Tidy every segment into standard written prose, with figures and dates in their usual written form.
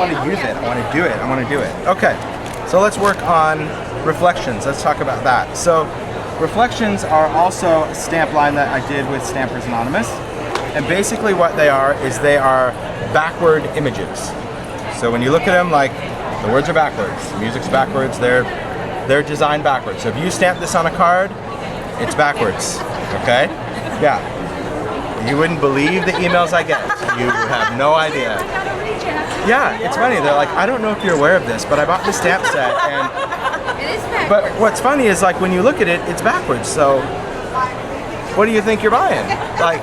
want to use it. I want to do it. I want to do it. Okay, so let's work on reflections. Let's talk about that. So reflections are also a stamp line that I did with Stampers Anonymous. And basically what they are is they are backward images. So when you look at them, like, the words are backwards, the music's backwards, they're designed backwards. So if you stamp this on a card, it's backwards, okay? Yeah. You wouldn't believe the emails I get. You have no idea. Yeah, it's funny. They're like, I don't know if you're aware of this, but I bought this stamp set, and It is backwards. but what's funny is, like, when you look at it, it's backwards. So what do you think you're buying? Like,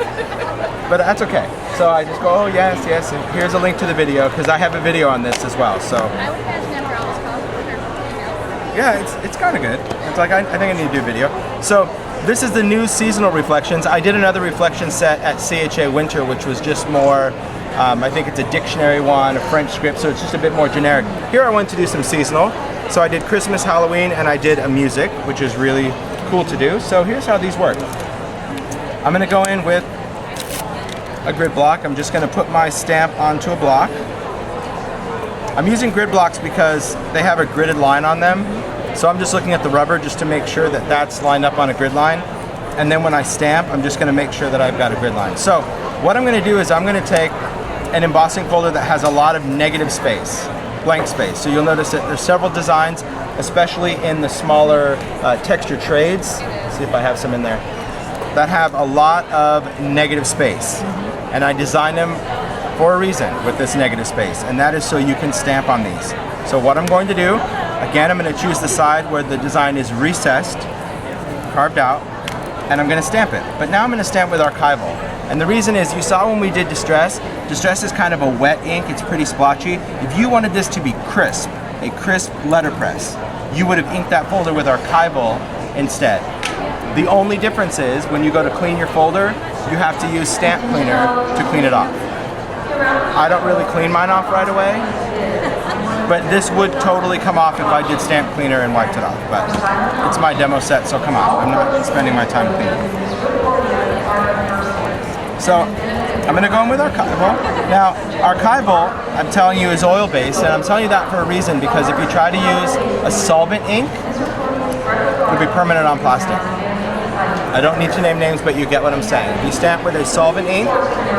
but that's okay. So I just go, oh yes, yes. And here's a link to the video because I have a video on this as well. So I would imagine that we're always called. yeah, it's kind of good. It's like I think I need to do a video. So this is the new seasonal reflections. I did another reflection set at CHA Winter, which was just more. I think it's a dictionary one, a French script, so it's just a bit more generic. Here I wanted to do some seasonal. So I did Christmas, Halloween, and I did a music, which is really cool to do. So here's how these work. I'm going to go in with a grid block. I'm just going to put my stamp onto a block. I'm using grid blocks because they have a gridded line on them. So I'm just looking at the rubber just to make sure that that's lined up on a grid line. And then when I stamp, I'm just going to make sure that I've got a grid line. So what I'm going to do is I'm going to take an embossing folder that has a lot of negative space, blank space. So you'll notice that there's several designs, especially in the smaller texture trades. Let's see if I have some in there, that have a lot of negative space. And I designed them for a reason with this negative space, and that is so you can stamp on these. So what I'm going to do, again, I'm going to choose the side where the design is recessed, carved out, and I'm going to stamp it. But now I'm going to stamp with archival. And the reason is, you saw when we did Distress, Distress is kind of a wet ink, it's pretty splotchy. If you wanted this to be crisp, a crisp letterpress, you would have inked that folder with archival instead. The only difference is, when you go to clean your folder, you have to use stamp cleaner to clean it off. I don't really clean mine off right away, but this would totally come off if I did stamp cleaner and wiped it off. But it's my demo set, so come on, I'm not spending my time cleaning. So I'm going to go in with archival. Now, archival, I'm telling you, is oil-based, and I'm telling you that for a reason, because if you try to use a solvent ink, it'll be permanent on plastic. I don't need to name names, but you get what I'm saying. If you stamp with a solvent ink,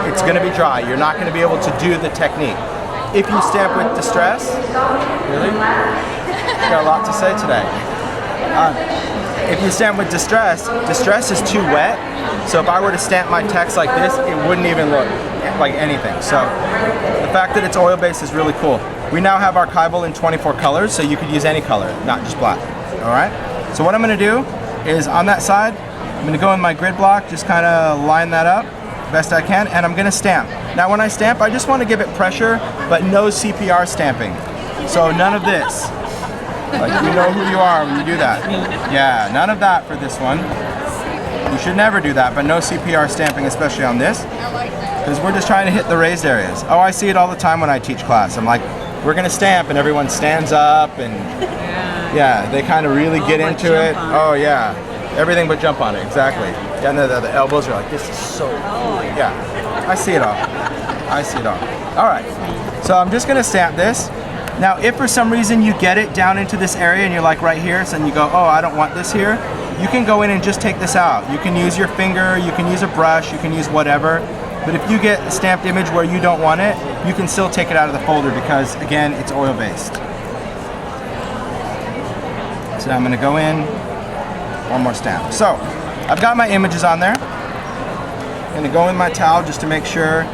it's going to be dry. You're not going to be able to do the technique. If you stamp with Distress, really? Got a lot to say today. If you stamp with Distress, Distress is too wet. So if I were to stamp my text like this, it wouldn't even look like anything. So the fact that it's oil-based is really cool. We now have archival in 24 colors, so you could use any color, not just black. All right? So what I'm going to do is, on that side, I'm going to go in my grid block, just kind of line that up best I can, and I'm going to stamp. Now when I stamp, I just want to give it pressure, but no CPR stamping. So none of this. Like, you know who you are when you do that. Yeah, none of that for this one. You should never do that, but no CPR stamping, especially on this, because we're just trying to hit the raised areas. Oh, I see it all the time when I teach class. I'm like, we're going to stamp, and everyone stands up, and yeah, they kind of really get into it. Oh yeah, everything but jump on it, exactly. Yeah, and the elbows are like, this is so cool. Yeah, I see it all. I see it all. All right, so I'm just going to stamp this. Now, if for some reason you get it down into this area and you're like right here, so you go, oh, I don't want this here, you can go in and just take this out. You can use your finger, you can use a brush, you can use whatever. But if you get a stamped image where you don't want it, you can still take it out of the folder because, again, it's oil-based. So now I'm going to go in, one more stamp. So I've got my images on there. I'm going to go in my towel just to make sure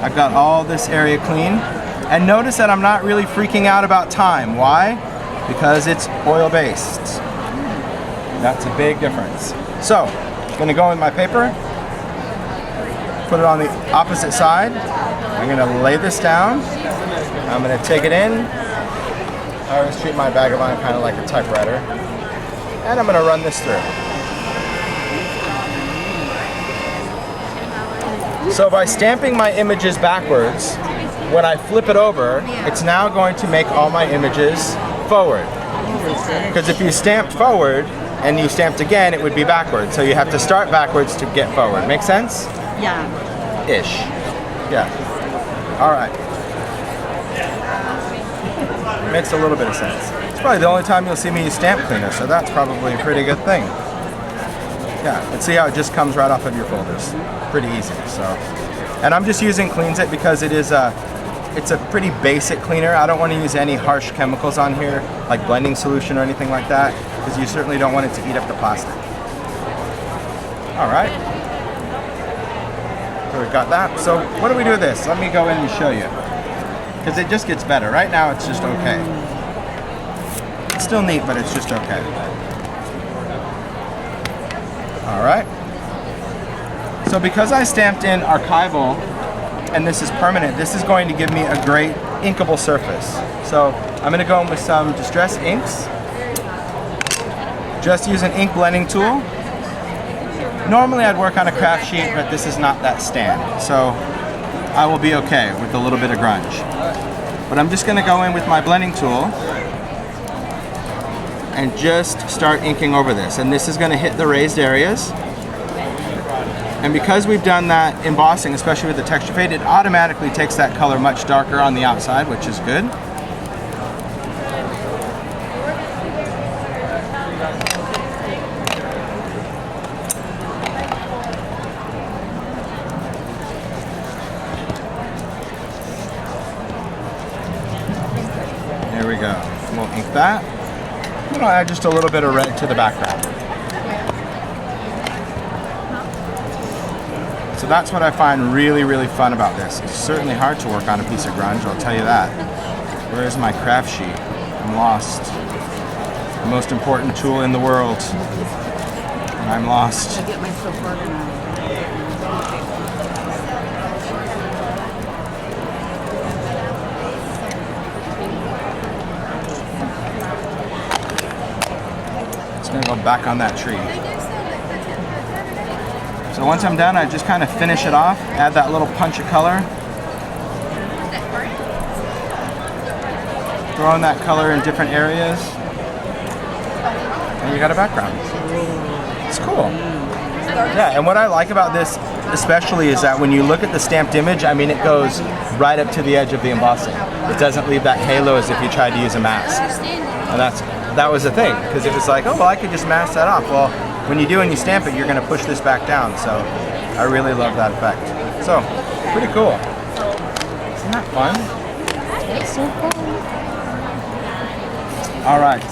I've got all this area clean. And notice that I'm not really freaking out about time. Why? Because it's oil-based. That's a big difference. So I'm going to go in my paper, put it on the opposite side. I'm going to lay this down. I'm going to take it in. I always treat my bag of line kind of like a typewriter. And I'm going to run this through. So by stamping my images backwards, when I flip it over, it's now going to make all my images forward. Because if you stamped forward and you stamped again, it would be backwards. So you have to start backwards to get forward. Make sense? Yeah. Ish. Yeah. All right. makes a little bit of sense. It's probably the only time you'll see me use stamp cleaner, so that's probably a pretty good thing. Yeah, and see how it just comes right off of your folders. Pretty easy, so. And I'm just using Cleanse It because it's a pretty basic cleaner. I don't want to use any harsh chemicals on here, like blending solution or anything like that, because you certainly don't want it to eat up the plastic. All right. So we've got that. So what do we do with this? Let me go in and show you. Because it just gets better. Right now it's just okay. It's still neat, but it's just okay. All right. So because I stamped in archival, and this is permanent, this is going to give me a great inkable surface. So I'm going to go in with some Distress inks. Just use an ink blending tool. Normally I'd work on a craft sheet, but this is not that stand. So I will be okay with a little bit of grunge. But I'm just going to go in with my blending tool and just start inking over this. And this is going to hit the raised areas. And because we've done that embossing, especially with the texture fade, it automatically takes that color much darker on the outside, which is good. There we go. We'll ink that. And I'll add just a little bit of red to the background. So that's what I find really, really fun about this. It's certainly hard to work on a piece of grunge, I'll tell you that. Where's my craft sheet? I'm lost. The most important tool in the world. I'm lost. I get myself organized. It's gonna go back on that tree. So once I'm done, I just kind of finish it off, add that little punch of color. Throw in that color in different areas. And you got a background. It's cool. Yeah, and what I like about this especially is that when you look at the stamped image, I mean, it goes right up to the edge of the embossing. It doesn't leave that halo as if you tried to use a mask. And that was the thing, because it was like, oh, well, I could just mask that off. Well, when you do and you stamp it, you're going to push this back down. So I really love that effect. So, pretty cool. Isn't that fun? It's so fun. All right.